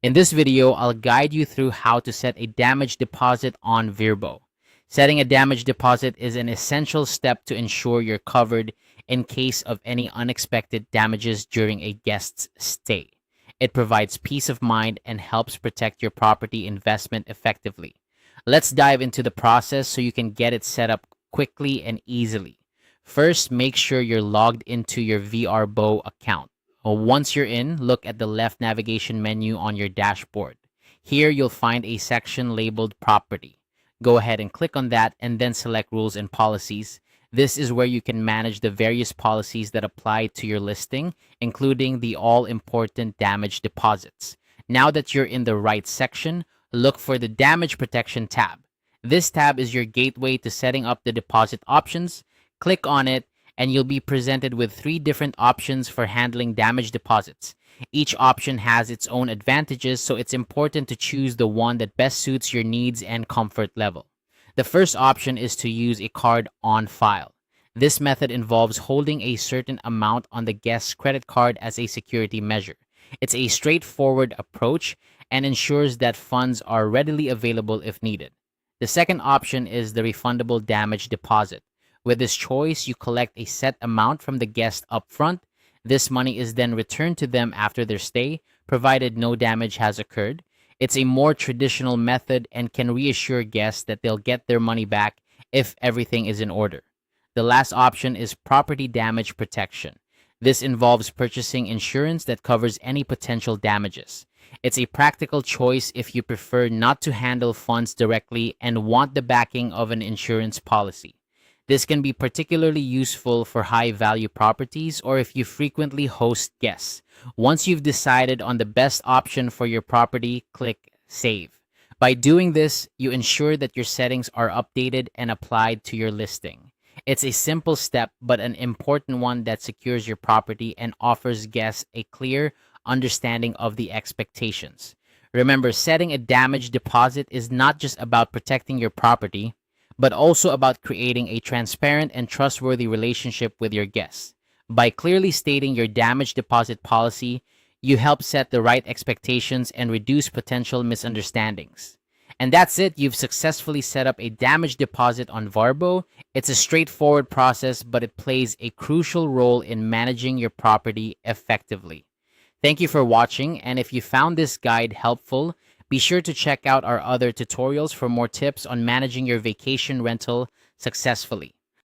In this video, I'll guide you through how to set a damage deposit on Vrbo. Setting a damage deposit is an essential step to ensure you're covered in case of any unexpected damages during a guest's stay. It provides peace of mind and helps protect your property investment effectively. Let's dive into the process so you can get it set up quickly and easily. First, make sure you're logged into your Vrbo account. Once you're in, look at the left navigation menu on your dashboard. Here, you'll find a section labeled Property. Go ahead and click on that and then select Rules and Policies. This is where you can manage the various policies that apply to your listing, including the all-important damage deposits. Now that you're in the right section, look for the Damage Protection tab. This tab is your gateway to setting up the deposit options. Click on it, and you'll be presented with 3 different options for handling damage deposits. Each option has its own advantages, so it's important to choose the one that best suits your needs and comfort level. The first option is to use a card on file. This method involves holding a certain amount on the guest's credit card as a security measure. It's a straightforward approach and ensures that funds are readily available if needed. The second option is the refundable damage deposit. With this choice, you collect a set amount from the guest upfront. This money is then returned to them after their stay, provided no damage has occurred. It's a more traditional method and can reassure guests that they'll get their money back if everything is in order. The last option is property damage protection. This involves purchasing insurance that covers any potential damages. It's a practical choice if you prefer not to handle funds directly and want the backing of an insurance policy. This can be particularly useful for high-value properties or if you frequently host guests. Once you've decided on the best option for your property, click Save. By doing this, you ensure that your settings are updated and applied to your listing. It's a simple step, but an important one that secures your property and offers guests a clear understanding of the expectations. Remember, setting a damage deposit is not just about protecting your property, but also about creating a transparent and trustworthy relationship with your guests. By clearly stating your damage deposit policy, you help set the right expectations and reduce potential misunderstandings. And that's it, you've successfully set up a damage deposit on Vrbo. It's a straightforward process, but it plays a crucial role in managing your property effectively. Thank you for watching, and if you found this guide helpful, be sure to check out our other tutorials for more tips on managing your vacation rental successfully.